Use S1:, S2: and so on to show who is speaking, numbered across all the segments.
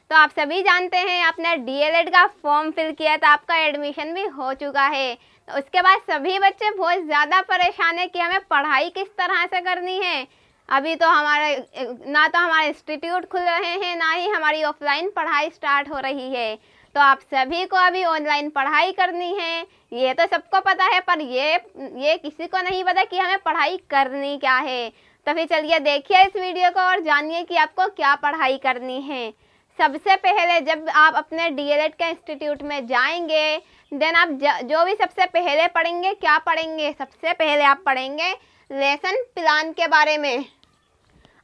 S1: तो आप सभी जानते हैं आपने डीएलएड का फॉर्म फिल किया तो आपका एडमिशन भी हो चुका है। तो उसके बाद सभी बच्चे बहुत ज़्यादा परेशान है कि हमें पढ़ाई किस तरह से करनी है। अभी तो हमारे इंस्टीट्यूट खुल रहे हैं, ना ही हमारी ऑफलाइन पढ़ाई स्टार्ट हो रही है। तो आप सभी को अभी ऑनलाइन पढ़ाई करनी है, ये तो सबको पता है, पर ये किसी को नहीं पता कि हमें पढ़ाई करनी क्या है। तो फिर चलिए देखिए इस वीडियो को और जानिए कि आपको क्या पढ़ाई करनी है। सबसे पहले जब आप अपने डीएलएड के इंस्टीट्यूट में जाएंगे, देन आप जो भी सबसे पहले पढ़ेंगे, क्या पढ़ेंगे, सबसे पहले आप पढ़ेंगे लेसन प्लान के बारे में।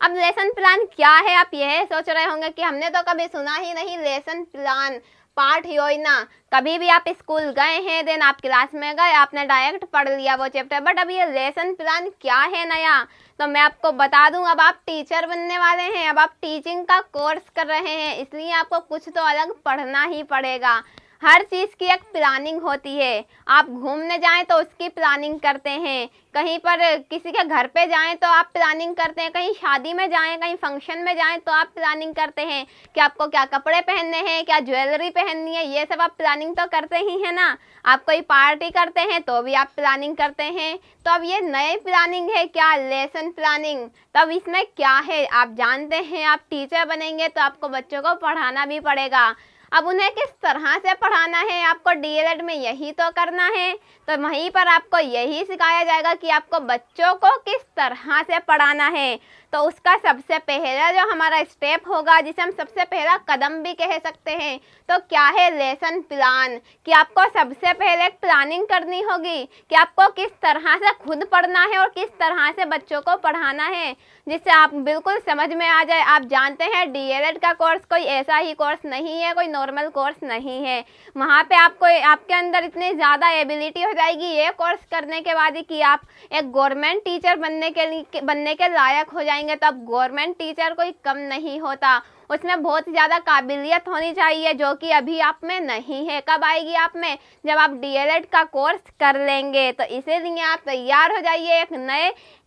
S1: अब लेसन प्लान क्या है, आप यह सोच रहे होंगे कि हमने तो कभी सुना ही नहीं लेसन प्लान, पाठ योजना। कभी भी आप स्कूल गए हैं, देन आप क्लास में गए, आपने डायरेक्ट पढ़ लिया वो चैप्टर, बट अब ये लेसन प्लान क्या है नया, तो मैं आपको बता दूं। अब आप टीचर बनने वाले हैं, अब आप टीचिंग का कोर्स कर रहे हैं, इसलिए आपको कुछ तो अलग पढ़ना ही पड़ेगा। हर चीज़ की एक प्लानिंग होती है। आप घूमने जाएं तो उसकी प्लानिंग करते हैं, कहीं पर किसी के घर पे जाएं तो आप प्लानिंग करते हैं, कहीं शादी में जाएं, कहीं फंक्शन में जाएं तो आप प्लानिंग करते हैं कि आपको क्या कपड़े पहनने हैं, क्या ज्वेलरी पहननी है, ये सब आप प्लानिंग तो करते ही हैं ना। आप कोई पार्टी करते हैं तो भी आप प्लानिंग करते हैं। तो अब ये नई प्लानिंग है क्या, लेसन प्लानिंग। तो अब इसमें क्या है आप जानते हैं। आप टीचर बनेंगे तो आपको बच्चों को पढ़ाना भी पड़ेगा। अब उन्हें किस तरह से पढ़ाना है, आपको डीएलएड में यही तो करना है। तो वहीं पर आपको यही सिखाया जाएगा कि आपको बच्चों को किस तरह से पढ़ाना है। तो उसका सबसे पहला जो हमारा स्टेप होगा, जिसे हम सबसे पहला कदम भी कह सकते हैं, तो क्या है लेसन प्लान। कि आपको सबसे पहले एक प्लानिंग करनी होगी कि आपको किस तरह से खुद पढ़ना है और किस तरह से बच्चों को पढ़ाना है, जिससे आप बिल्कुल समझ में आ जाए। आप जानते हैं डीएलएड का कोर्स कोई ऐसा ही कोर्स नहीं है, कोई नॉर्मल कोर्स नहीं है। वहाँ पे आपके अंदर इतनी ज़्यादा एबिलिटी हो जाएगी ये कोर्स करने के बाद ही कि आप एक गवर्नमेंट टीचर बनने के लायक हो जाएंगे। तब गवर्नमेंट टीचर कोई कम नहीं होता, उसमें बहुत ज़्यादा काबिलियत होनी चाहिए, जो कि अभी आप में नहीं है। कब आएगी आप में, जब आप डीएलएड का कोर्स कर लेंगे। तो इसीलिए आप तैयार हो जाइए एक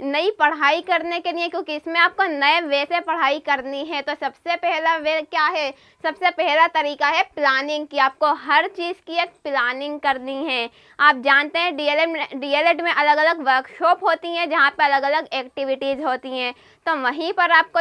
S1: नई पढ़ाई करने के लिए, क्योंकि इसमें आपको नए वे से पढ़ाई करनी है। तो सबसे पहला वे क्या है, सबसे पहला तरीका है प्लानिंग, कि आपको हर चीज़ की एक प्लानिंग करनी है। आप जानते हैं डीएलएड में अलग अलग वर्कशॉप होती हैं, जहाँ पर अलग अलग एक्टिविटीज़ होती हैं। तो वहीं पर आपको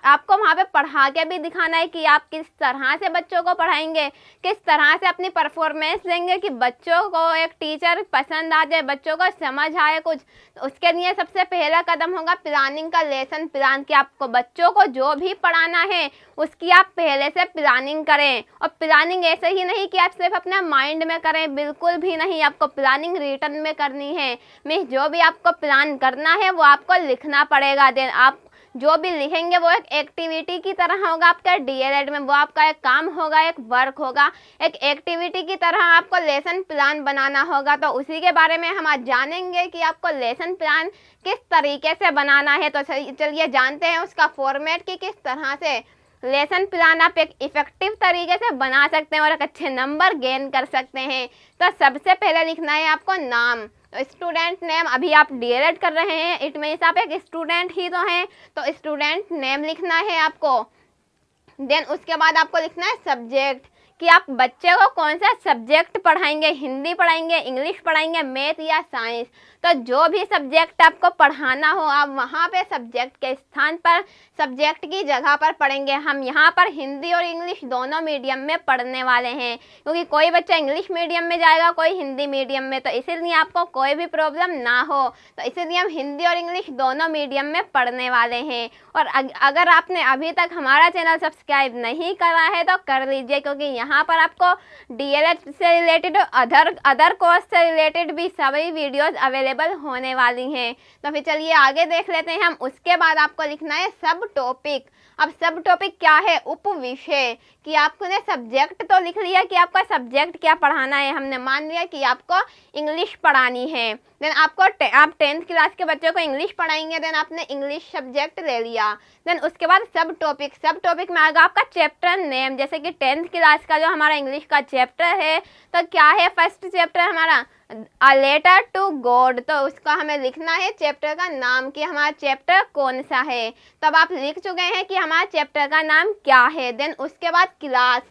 S1: आपको वहाँ पे पढ़ा के भी दिखाना है कि आप किस तरह से बच्चों को पढ़ाएंगे, किस तरह से अपनी परफॉर्मेंस देंगे कि बच्चों को एक टीचर पसंद आ जाए, बच्चों को समझ आए कुछ। तो उसके लिए सबसे पहला कदम होगा प्लानिंग का, लेसन प्लान। कि आपको बच्चों को जो भी पढ़ाना है उसकी आप पहले से प्लानिंग करें। और प्लानिंग ऐसे ही नहीं कि आप सिर्फ अपने माइंड में करें, बिल्कुल भी नहीं। आपको प्लानिंग रिटन में करनी है। जो भी आपको प्लान करना है वो आपको लिखना पड़ेगा। देन आप जो भी लिखेंगे वो एक एक्टिविटी की तरह होगा आपका डीएलएड में, वो आपका एक काम होगा, एक वर्क होगा, एक एक्टिविटी की तरह आपको लेसन प्लान बनाना होगा। तो उसी के बारे में हम आज जानेंगे कि आपको लेसन प्लान किस तरीके से बनाना है। तो चलिए जानते हैं उसका फॉर्मेट कि किस तरह से लेसन प्लान आप एक इफेक्टिव तरीके से बना सकते हैं और एक अच्छे नंबर गेन कर सकते हैं। तो सबसे पहले लिखना है आपको नाम। तो स्टूडेंट नेम, अभी आप डीएलएड कर रहे हैं, इट मीन्स आप एक स्टूडेंट ही तो हैं, तो स्टूडेंट नेम लिखना है आपको। देन उसके बाद आपको लिखना है सब्जेक्ट, कि आप बच्चे को कौन सा सब्जेक्ट पढ़ाएंगे, हिंदी पढ़ाएंगे, इंग्लिश पढ़ाएंगे, मैथ या साइंस। तो जो भी सब्जेक्ट आपको पढ़ाना हो आप वहाँ पे सब्जेक्ट के स्थान पर, सब्जेक्ट की जगह पर पढ़ेंगे। हम यहाँ पर हिंदी और इंग्लिश दोनों मीडियम में पढ़ने वाले हैं, क्योंकि कोई बच्चा इंग्लिश मीडियम में जाएगा, कोई हिंदी मीडियम में। तो इसीलिए आपको कोई भी प्रॉब्लम ना हो, तो इसीलिए हम हिंदी और इंग्लिश दोनों मीडियम में पढ़ने वाले हैं। और अगर आपने अभी तक हमारा चैनल सब्सक्राइब नहीं करा है तो कर लीजिए, क्योंकि यहाँ पर आपको डीएलएड से रिलेटेड अदर कोर्स से रिलेटेड भी सभी वीडियोस अवेलेबल होने वाली हैं। तो फिर चलिए आगे देख लेते हैं हम। उसके बाद आपको लिखना है सब टॉपिक। अब सब टॉपिक क्या है, उप विषय। कि आपने सब्जेक्ट तो लिख लिया कि आपका सब्जेक्ट क्या पढ़ाना है, हमने मान लिया कि आपको इंग्लिश पढ़ानी है। देन आप 10th क्लास के बच्चों को इंग्लिश पढ़ाएंगे, देन आपने इंग्लिश सब्जेक्ट ले लिया। देन उसके बाद सब टॉपिक में आएगा आपका चैप्टर नेम। जैसे कि 10th क्लास का जो हमारा इंग्लिश का चैप्टर है, तो क्या है फर्स्ट चैप्टर हमारा अ लेटर टू गॉड, तो उसका हमें लिखना है चैप्टर का नाम कि हमारा चैप्टर कौन सा है। तब आप लिख चुके हैं कि हमारा चैप्टर का नाम क्या है। देन उसके बाद क्लास,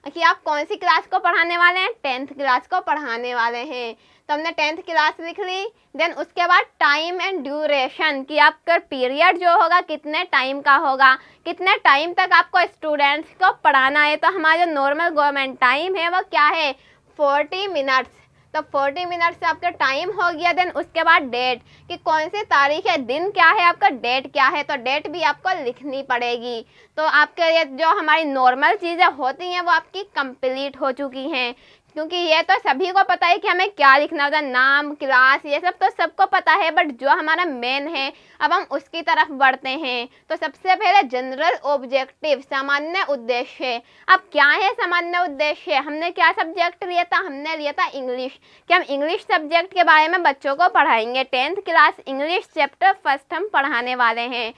S1: कि आप कौन सी क्लास को पढ़ाने वाले हैं, 10th क्लास को पढ़ाने वाले हैं, तो हमने 10th क्लास लिख ली। देन उसके बाद टाइम एंड ड्यूरेशन, कि आपका पीरियड जो होगा कितने टाइम का होगा, कितने टाइम तक आपको स्टूडेंट्स को पढ़ाना है। तो हमारा जो नॉर्मल गवर्नमेंट टाइम है वो क्या है, 40 मिनट्स। तो 40 मिनट्स से आपका टाइम हो गया। देन उसके बाद डेट, कि कौन सी तारीख है, दिन क्या है आपका, डेट क्या है, तो डेट भी आपको लिखनी पड़ेगी। तो आपके ये जो हमारी नॉर्मल चीज़ें होती हैं वो आपकी कंप्लीट हो चुकी हैं, क्योंकि ये तो सभी को पता है कि हमें क्या लिखना होता है, नाम, क्लास, ये सब तो सबको पता है। बट जो हमारा मेन है अब हम उसकी तरफ बढ़ते हैं। तो सबसे पहले जनरल ऑब्जेक्टिव, सामान्य उद्देश्य। अब क्या है सामान्य उद्देश्य, हमने क्या सब्जेक्ट लिया था, हमने लिया था इंग्लिश, कि हम इंग्लिश सब्जेक्ट के बारे में बच्चों को पढ़ाएंगे। 10th class English chapter first हम पढ़ाने वाले हैं।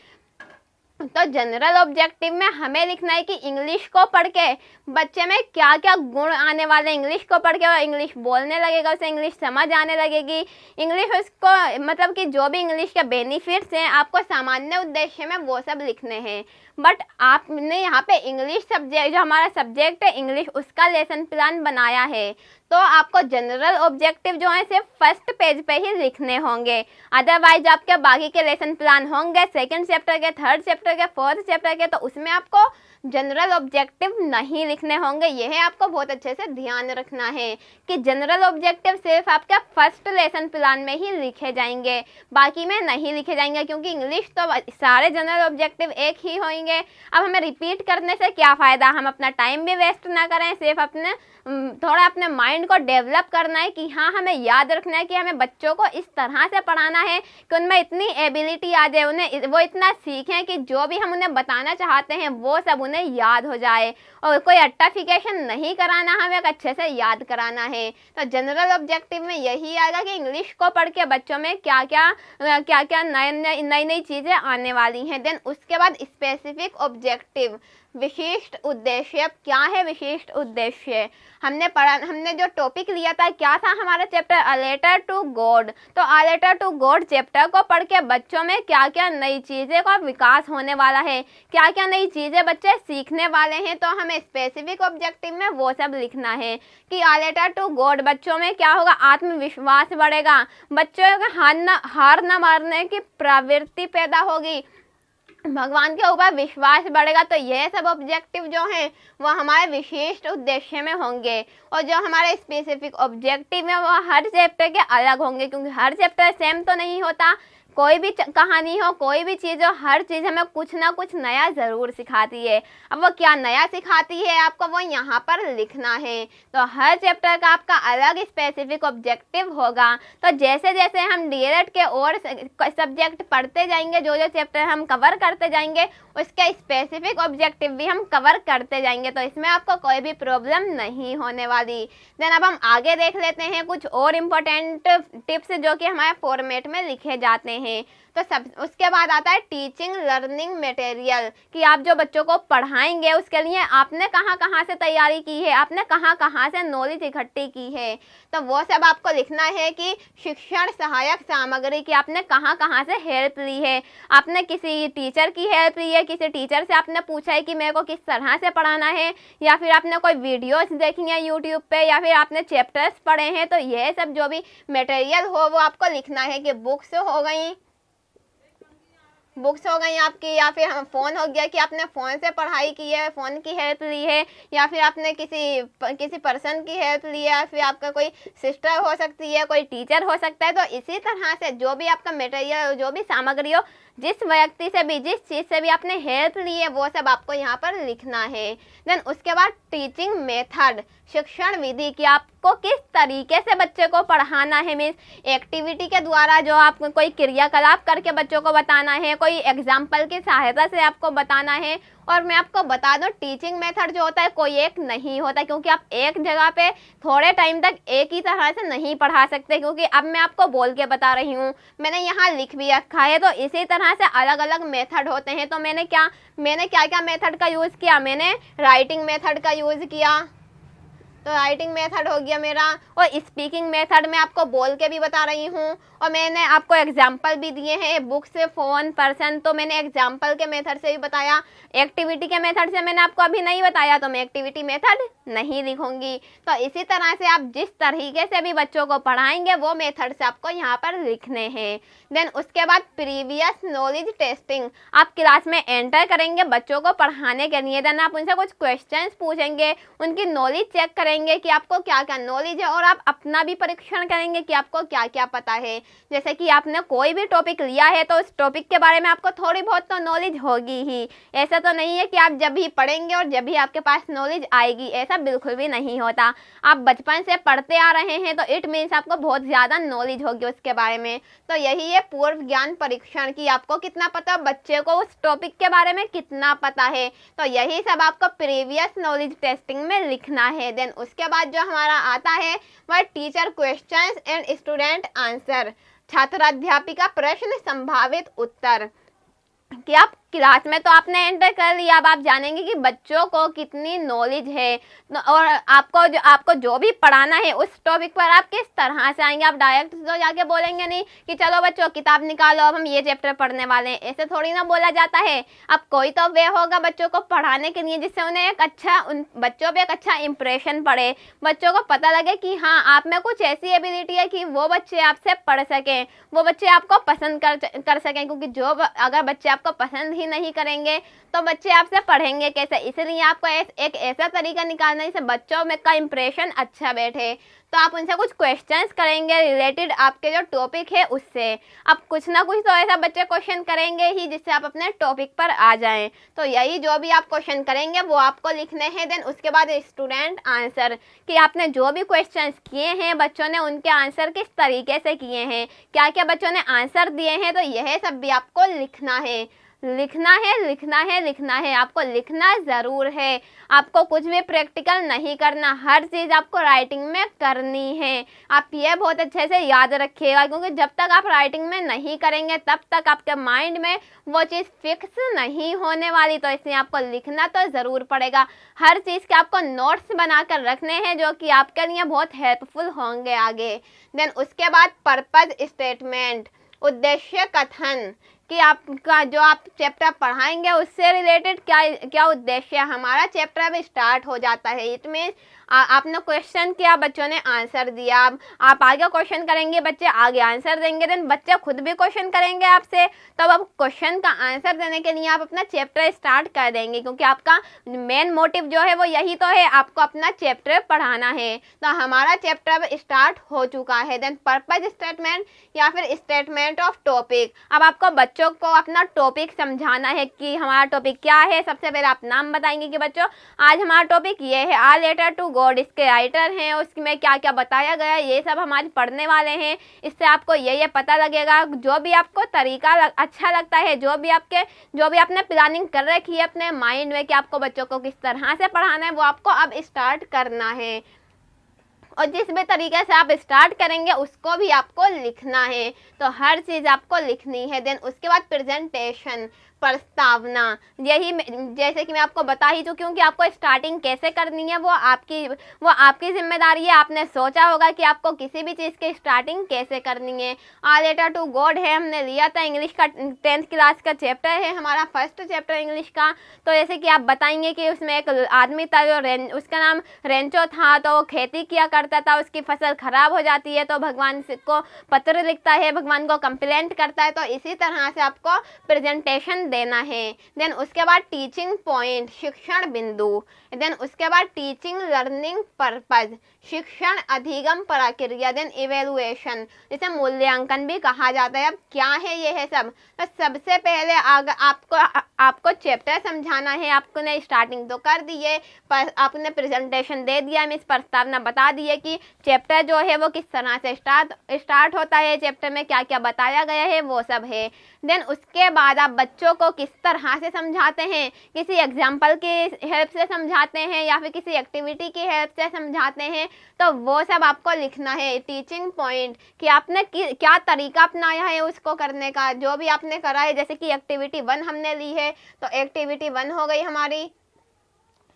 S1: तो जनरल ऑब्जेक्टिव में हमें लिखना है कि इंग्लिश को पढ़ के बच्चे में क्या क्या गुण आने वाले हैं। इंग्लिश को पढ़ के वो इंग्लिश बोलने लगेगा, उसे इंग्लिश समझ आने लगेगी, इंग्लिश उसको मतलब कि जो भी इंग्लिश के बेनिफिट्स हैं आपको सामान्य उद्देश्य में वो सब लिखने हैं। बट आपने यहाँ पे इंग्लिश सब्जेक्ट, जो हमारा सब्जेक्ट है इंग्लिश, उसका लेसन प्लान बनाया है, तो आपको जनरल ऑब्जेक्टिव जो है सिर्फ फर्स्ट पेज पे ही लिखने होंगे। अदरवाइज आपके बाकी के लेसन प्लान होंगे सेकंड चैप्टर के, थर्ड चैप्टर के, फोर्थ चैप्टर के, तो उसमें आपको जनरल ऑब्जेक्टिव नहीं लिखने होंगे। यह आपको बहुत अच्छे से ध्यान रखना है कि जनरल ऑब्जेक्टिव सिर्फ आपके फर्स्ट लेसन प्लान में ही लिखे जाएंगे, बाकी में नहीं लिखे जाएंगे, क्योंकि इंग्लिश तो सारे जनरल ऑब्जेक्टिव एक ही होंगे। अब हमें रिपीट करने से क्या फ़ायदा, हम अपना टाइम भी वेस्ट ना करें, सिर्फ अपने थोड़ा अपने माइंड को डेवलप करना है कि हाँ हमें याद रखना है कि हमें बच्चों को इस तरह से पढ़ाना है कि उनमें इतनी एबिलिटी आ जाए, उन्हें वो इतना सीखें कि जो भी हम उन्हें बताना चाहते हैं वो सब उन्हें याद हो जाए। और कोई अट्टाफिकेशन नहीं कराना, हमें अच्छे से याद कराना है। तो जनरल ऑब्जेक्टिव में यही आएगा कि इंग्लिश को पढ़ के बच्चों में क्या क्या नई चीज़ें आने वाली हैं। देन उसके बाद स्पेसिफिक ऑब्जेक्टिव, विशिष्ट उद्देश्य। अब क्या है विशिष्ट उद्देश्य, हमने जो टॉपिक लिया था क्या था हमारा chapter, a letter to God. तो a letter to God chapter को पढ़ के बच्चों में क्या क्या नई चीज़ें का विकास होने वाला है, क्या क्या नई चीज़ें बच्चे सीखने वाले हैं, तो हमें स्पेसिफिक ऑब्जेक्टिव में वो सब लिखना है कि अ लेटर टू गॉड बच्चों में क्या होगा, आत्मविश्वास बढ़ेगा, बच्चों का हार न मारने की प्रवृत्ति पैदा होगी, भगवान के ऊपर विश्वास बढ़ेगा। तो ये सब ऑब्जेक्टिव जो हैं वो हमारे विशिष्ट उद्देश्य में होंगे। और जो हमारे स्पेसिफिक ऑब्जेक्टिव है वो हर चैप्टर के अलग होंगे, क्योंकि हर चैप्टर सेम तो नहीं होता। कोई भी कहानी हो, कोई भी चीज़ हो, हर चीज़ हमें कुछ ना कुछ नया ज़रूर सिखाती है। अब वो क्या नया सिखाती है आपको वो यहाँ पर लिखना है। तो हर चैप्टर का आपका अलग स्पेसिफिक ऑब्जेक्टिव होगा। तो जैसे जैसे हम डीएलएड के और सब्जेक्ट पढ़ते जाएंगे, जो जो चैप्टर हम कवर करते जाएंगे उसके स्पेसिफिक ऑब्जेक्टिव भी हम कवर करते जाएंगे। तो इसमें आपको कोई भी प्रॉब्लम नहीं होने वाली। देन अब हम आगे देख लेते हैं कुछ और इम्पोर्टेंट टिप्स जो कि हमारे फॉर्मेट में लिखे जाते हैं। तो सब उसके बाद आता है टीचिंग लर्निंग मटेरियल, कि आप जो बच्चों को पढ़ाएंगे उसके लिए आपने कहाँ कहाँ से तैयारी की है, आपने कहाँ कहाँ से नॉलेज इकट्ठी की है। तो वो सब आपको लिखना है कि शिक्षण सहायक सामग्री की आपने कहाँ कहाँ से हेल्प ली है, आपने किसी टीचर की हेल्प ली है, किसी टीचर से आपने पूछा है कि मेरे को किस तरह से पढ़ाना है, या फिर आपने कोई वीडियोस देखी हैं यूट्यूब पे, या फिर आपने चैप्टर्स पढ़े हैं। तो ये सब जो भी मटेरियल हो वो आपको लिखना है कि बुक्स हो गई आपकी, या फिर फ़ोन हो गया कि आपने फ़ोन से पढ़ाई की है, फ़ोन की हेल्प ली है, या फिर आपने किसी पर्सन की हेल्प ली है, या फिर आपका कोई सिस्टर हो सकती है, कोई टीचर हो सकता है। तो इसी तरह से जो भी आपका मटेरियल, जो भी सामग्री हो, जिस व्यक्ति से भी, जिस चीज़ से भी आपने हेल्प ली है वो सब आपको यहाँ पर लिखना है। देन उसके बाद टीचिंग मेथड, शिक्षण विधि, कि आपको किस तरीके से बच्चे को पढ़ाना है। मीन्स एक्टिविटी के द्वारा जो आप कोई क्रियाकलाप करके बच्चों को बताना है, कोई एग्जाम्पल की सहायता से आपको बताना है। और मैं आपको बता दूं टीचिंग मेथड जो होता है कोई एक नहीं होता, क्योंकि आप एक जगह पे थोड़े टाइम तक एक ही तरह से नहीं पढ़ा सकते। क्योंकि अब मैं आपको बोल के बता रही हूँ, मैंने यहाँ लिख भी रखा है। तो इसी तरह से अलग अलग मेथड होते हैं। तो मैंने क्या क्या मेथड का यूज़ किया, मैंने राइटिंग मेथड का यूज़ किया, तो राइटिंग मेथड हो गया मेरा, और स्पीकिंग मेथड में आपको बोल के भी बता रही हूँ, और मैंने आपको एग्जाम्पल भी दिए हैं, बुक से, फोन, पर्सन, तो मैंने एग्जाम्पल के मेथड से भी बताया। एक्टिविटी के मेथड से मैंने आपको अभी नहीं बताया, तो मैं एक्टिविटी मेथड नहीं लिखूंगी। तो इसी तरह से आप जिस तरीके से भी बच्चों को पढ़ाएंगे वो मेथड से आपको यहाँ पर लिखने हैं। देन उसके बाद प्रीवियस नॉलेज टेस्टिंग, आप क्लास में एंटर करेंगे बच्चों को पढ़ाने के लिए। देन आप उनसे कुछ क्वेश्चंस पूछेंगे, उनकी नॉलेज चेक करेंगे कि आपको क्या क्या नॉलेज है, और आप अपना भी परीक्षण करेंगे कि आपको क्या क्या पता है। जैसे कि आपने कोई भी टॉपिक लिया है तो उस टॉपिक के बारे में आपको थोड़ी बहुत तो नॉलेज होगी ही। ऐसा तो नहीं है कि आप जब भी पढ़ेंगे और जब भी आपके पास नॉलेज आएगी, ऐसा बिल्कुल भी नहीं होता। आप बचपन से पढ़ते आ रहे हैं तो इट मीन्स आपको बहुत ज़्यादा नॉलेज होगी उसके बारे में। तो यही है पूर्व ज्ञान परीक्षण की, आपको कितना पता, बच्चे को उस टॉपिक के बारे में कितना पता है। तो यही सब आपको प्रीवियस नॉलेज टेस्टिंग में लिखना है। देन उसके बाद जो हमारा आता है वह teacher questions and student answer, छात्राध्यापिका प्रश्न संभावित उत्तर, कि आप क्लास में तो आपने एंटर कर लिया, अब आप जानेंगे कि बच्चों को कितनी नॉलेज है, और आपको जो भी पढ़ाना है उस टॉपिक पर आप किस तरह से आएंगे। आप डायरेक्ट तो जाके बोलेंगे नहीं कि चलो बच्चों किताब निकालो अब हम ये चैप्टर पढ़ने वाले हैं, ऐसे थोड़ी ना बोला जाता है। अब कोई तो वे होगा बच्चों को पढ़ाने के लिए जिससे उन्हें बच्चों पर एक अच्छा इंप्रेशन पड़े, बच्चों को पता लगे कि हाँ आप में कुछ ऐसी एबिलिटी है कि वो बच्चे आपसे पढ़ सकें, वो बच्चे आपको पसंद कर सकें। क्योंकि अगर बच्चे आपको पसंद ही नहीं करेंगे तो बच्चे आपसे पढ़ेंगे कैसे। इसलिए आपको एक ऐसा तरीका निकालना है जिससे बच्चों में का इंप्रेशन अच्छा बैठे। तो आप उनसे कुछ क्वेश्चंस करेंगे रिलेटेड आपके जो टॉपिक है उससे। अब कुछ ना कुछ तो ऐसा बच्चे क्वेश्चन करेंगे ही जिससे आप अपने टॉपिक पर आ जाएं। तो यही जो भी आप क्वेश्चन करेंगे वो आपको लिखने हैं। देन उसके बाद स्टूडेंट आंसर, कि आपने जो भी क्वेश्चंस किए हैं बच्चों ने उनके आंसर किस तरीके से किए हैं, क्या क्या बच्चों ने आंसर दिए हैं, तो यह सब भी आपको लिखना है। लिखना है, आपको लिखना ज़रूर है। आपको कुछ भी प्रैक्टिकल नहीं करना, हर चीज़ आपको राइटिंग में करनी है। आप ये बहुत अच्छे से याद रखिएगा, क्योंकि जब तक आप राइटिंग में नहीं करेंगे तब तक आपके माइंड में वो चीज़ फिक्स नहीं होने वाली। तो इसलिए आपको लिखना तो ज़रूर पड़ेगा। हर चीज़ के आपको नोट्स बनाकर रखने हैं जो कि आपके लिए बहुत हेल्पफुल होंगे आगे। देन उसके बाद पर्पज़ स्टेटमेंट, उद्देश्य कथन, कि आपका जो आप चैप्टर पढ़ाएंगे उससे रिलेटेड क्या उद्देश्य है। हमारा चैप्टर अब स्टार्ट हो जाता है, इट मीन्स आपने क्वेश्चन किया, बच्चों ने आंसर दिया, आप आगे क्वेश्चन करेंगे, बच्चे आगे आंसर देंगे, देन बच्चे खुद भी क्वेश्चन करेंगे आपसे, तब अब क्वेश्चन का आंसर देने के लिए आप अपना चैप्टर स्टार्ट कर देंगे। क्योंकि आपका मेन मोटिव जो है वो यही तो है, आपको अपना चैप्टर पढ़ाना है। तो हमारा चैप्टर अब स्टार्ट हो चुका है। देन पर्पज स्टेटमेंट या फिर स्टेटमेंट ऑफ टॉपिक, अब आपको बच्चों को अपना टॉपिक समझाना है कि हमारा टॉपिक क्या है। सबसे पहले आप नाम बताएंगे कि बच्चों आज हमारा टॉपिक ये है, आ लेटर टू गॉड, इसके राइटर हैं, उसमें क्या क्या बताया गया है, ये सब हमारे पढ़ने वाले हैं। इससे आपको ये पता लगेगा। जो भी आपको तरीका अच्छा लगता है, जो भी आपने प्लानिंग कर रखी है अपने माइंड में कि आपको बच्चों को किस तरह से पढ़ाना है, वो आपको अब स्टार्ट करना है। और जिस भी तरीके से आप स्टार्ट करेंगे उसको भी आपको लिखना है। तो हर चीज़ आपको लिखनी है। देन उसके बाद प्रेजेंटेशन, प्रस्तावना, यही जैसे कि मैं आपको बता ही चुकी हूँ कि आपको स्टार्टिंग कैसे करनी है वो आपकी जिम्मेदारी है। आपने सोचा होगा कि आपको किसी भी चीज़ की स्टार्टिंग कैसे करनी है। आ लेटर टू गॉड है, हमने लिया था इंग्लिश का 10th क्लास का चैप्टर है, हमारा फर्स्ट चैप्टर इंग्लिश का। तो जैसे कि आप बताएंगे कि उसमें एक आदमी था जो उसका नाम रेंचो था, तो वो खेती किया करता था, उसकी फसल खराब हो जाती है तो भगवान को पत्र लिखता है, भगवान को कंप्लेंट करता है। तो इसी तरह से आपको प्रेजेंटेशन देना है। देन उसके बाद टीचिंग पॉइंट, शिक्षण बिंदु। देन उसके बाद टीचिंग लर्निंग पर्पज, शिक्षण अधिगम प्रक्रिया। देन इवेलुएशन, जिसे मूल्यांकन भी कहा जाता है। अब क्या है ये है सब, तो सबसे पहले आपको चैप्टर समझाना है। आपने स्टार्टिंग तो कर दी है, पर आपने प्रेजेंटेशन दे दिया, इस प्रस्तावना बता दी है कि चैप्टर जो है वो किस तरह से स्टार्ट होता है, चैप्टर में क्या क्या बताया गया है, वो सब है। देन उसके बाद आप बच्चों को किस तरह से समझाते हैं, किसी एग्जाम्पल की हेल्प से समझाते हैं या फिर किसी एक्टिविटी की हेल्प से समझाते हैं, तो वो सब आपको लिखना है। टीचिंग पॉइंट, कि आपने क्या तरीका अपनाया है उसको करने का, जो भी आपने करा है। जैसे कि एक्टिविटी 1 हमने ली है तो एक्टिविटी 1 हो गई हमारी।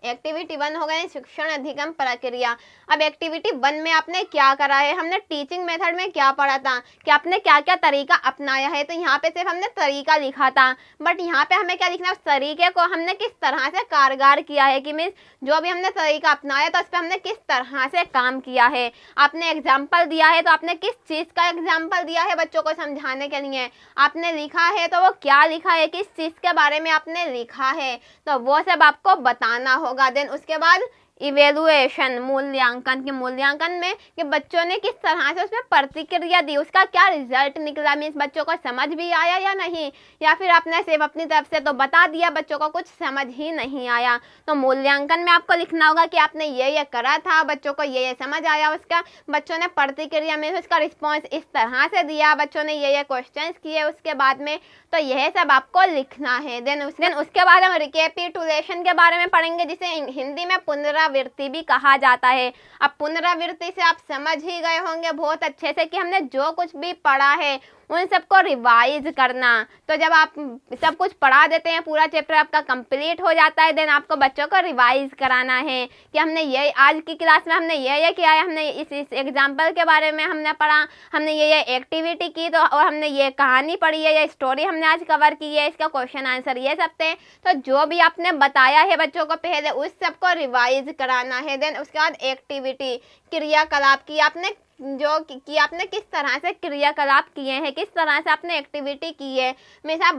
S1: एक्टिविटी 1 हो गई शिक्षण अधिगम प्रक्रिया। अब एक्टिविटी 1 में आपने क्या करा है, हमने टीचिंग मेथड में क्या पढ़ा था कि आपने क्या क्या तरीका अपनाया है। तो यहाँ पे सिर्फ हमने तरीका लिखा था, बट यहाँ पे हमें क्या लिखना है, उस तरीके को हमने किस तरह से कारगर किया है, कि मीन्स जो भी हमने तरीका अपनाया तो उस पर हमने किस तरह से काम किया है। आपने एग्जाम्पल दिया है तो आपने किस चीज़ का एग्जाम्पल दिया है बच्चों को समझाने के लिए। आपने लिखा है तो वो क्या लिखा है, किस चीज़ के बारे में आपने लिखा है, तो वो सब आपको बताना होगा। देन उसके बाद इवेलुएशन, मूल्यांकन के मूल्यांकन में कि बच्चों ने किस तरह से उसमें प्रतिक्रिया दी, उसका क्या रिजल्ट निकला, मीन्स बच्चों को समझ भी आया या नहीं, या फिर आपने सिर्फ अपनी तरफ से तो बता दिया, बच्चों को कुछ समझ ही नहीं आया। तो मूल्यांकन में आपको लिखना होगा कि आपने ये करा था, बच्चों को ये समझ आया, उसका बच्चों ने प्रतिक्रिया में उसका रिस्पॉन्स इस तरह से दिया, बच्चों ने ये क्वेश्चंस किए उसके बाद में, तो यह सब आपको लिखना है। देन उसके बाद हम रिकेपिटुलेशन के बारे में पढ़ेंगे, जिसे हिंदी में पुनरावृत्ति भी कहा जाता है। अब पुनरावृत्ति से आप समझ ही गए होंगे बहुत अच्छे से कि हमने जो कुछ भी पढ़ा है उन सबको रिवाइज करना। तो जब आप सब कुछ पढ़ा देते हैं, पूरा चैप्टर आपका कंप्लीट हो जाता है, देन आपको बच्चों को रिवाइज कराना है कि हमने ये आज की क्लास में हमने ये किया है, हमने इस एग्जाम्पल के बारे में हमने पढ़ा, हमने ये एक्टिविटी की, तो और हमने ये कहानी पढ़ी है, ये स्टोरी हमने आज कवर की है, इसका क्वेश्चन आंसर ये सब थे। तो जो भी आपने बताया है बच्चों को पहले, उस सबको रिवाइज कराना है। देन उसके बाद एक्टिविटी, क्रियाकलाप की आपने आपने किस तरह से क्रियाकलाप किए हैं, किस तरह से आपने एक्टिविटी की है। मीन्स आप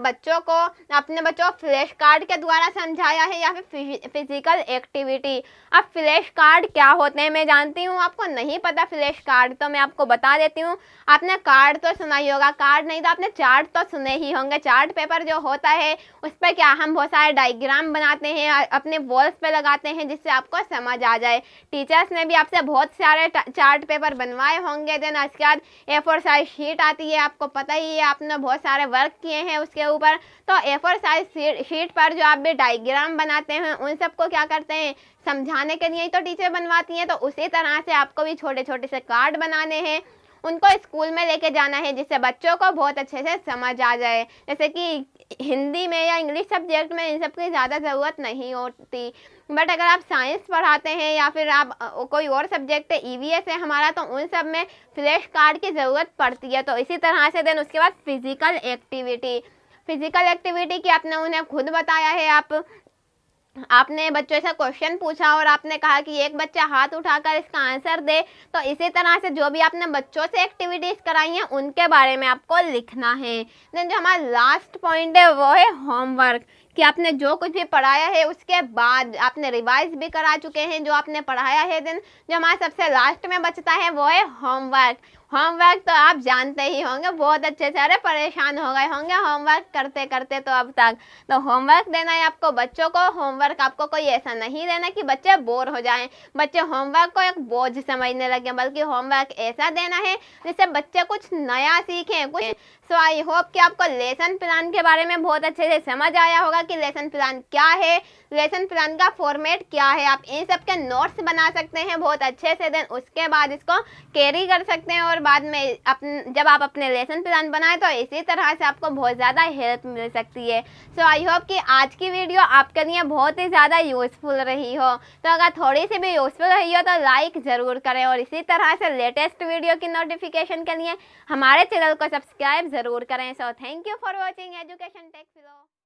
S1: अपने बच्चों को फ्लैश कार्ड के द्वारा समझाया है या फिर फिजिकल एक्टिविटी। अब फ्लैश कार्ड क्या होते हैं मैं जानती हूँ, आपको नहीं पता फ्लैश कार्ड, तो मैं आपको बता देती हूँ। आपने कार्ड तो सुना ही होगा, कार्ड नहीं तो आपने चार्ट तो सुने ही होंगे। चार्ट पेपर जो होता है उस पर क्या हम बहुत सारे डायग्राम बनाते हैं, अपने वॉल्स पे लगाते हैं, जिससे आपको समझ आ जाए। टीचर्स ने भी आपसे बहुत सारे चार्ट पेपर बनवाए होंगे। देन उसके बाद A4 साइज शीट आती है, आपको पता ही है, आपने बहुत सारे वर्क किए हैं उसके ऊपर। तो A4 साइज शीट पर जो आप भी डायग्राम बनाते हैं उन सबको क्या करते हैं, समझाने के लिए ही तो टीचर बनवाती हैं। तो उसी तरह से आपको भी छोटे छोटे से कार्ड बनाने हैं, उनको स्कूल में लेके जाना है, जिससे बच्चों को बहुत अच्छे से समझ आ जाए। जैसे कि हिंदी में या इंग्लिश सब्जेक्ट में इन सब की ज़्यादा ज़रूरत नहीं होती, बट अगर आप साइंस पढ़ाते हैं या फिर आप कोई और सब्जेक्ट है, EVS है हमारा, तो उन सब में फ्लैश कार्ड की ज़रूरत पड़ती है। तो इसी तरह से देन उसके बाद फिजिकल एक्टिविटी की आपने उन्हें खुद बताया है। आपने बच्चों से क्वेश्चन पूछा और आपने कहा कि एक बच्चा हाथ उठाकर इसका आंसर दे। तो इसी तरह से जो भी आपने बच्चों से एक्टिविटीज़ कराई हैं उनके बारे में आपको लिखना है। देन जो हमारा लास्ट पॉइंट है वो है होमवर्क, कि आपने जो कुछ भी पढ़ाया है उसके बाद आपने रिवाइज भी करा चुके हैं जो आपने पढ़ाया है। देन जो हमारा सबसे लास्ट में बचता है वो है होमवर्क। तो आप जानते ही होंगे, बहुत अच्छे से अरे परेशान हो गए होंगे होमवर्क करते करते तो अब तक। तो होमवर्क देना है आपको बच्चों को। होमवर्क आपको कोई ऐसा नहीं देना कि बच्चे बोर हो जाएं, बच्चे होमवर्क को एक बोझ समझने लगे, बल्कि होमवर्क ऐसा देना है जिससे बच्चे कुछ नया सीखें कुछ। सो आई होप कि आपको लेसन प्लान के बारे में बहुत अच्छे से समझ आया होगा कि लेसन प्लान क्या है, लेसन प्लान का फॉर्मेट क्या है। आप इन सब के नोट्स बना सकते हैं बहुत अच्छे से। देन उसके बाद इसको कैरी कर सकते हैं और बाद में जब आप अपने लेसन प्लान बनाएं तो इसी तरह से आपको बहुत ज़्यादा हेल्प मिल सकती है। सो आई होप कि आज की वीडियो आपके लिए बहुत ही ज़्यादा यूज़फुल रही हो। तो अगर थोड़ी सी भी यूज़फुल रही हो तो लाइक ज़रूर करें, और इसी तरह से लेटेस्ट वीडियो की नोटिफिकेशन के लिए हमारे चैनल को सब्सक्राइब ज़रूर करें। So thank you for watching Education Tech flow.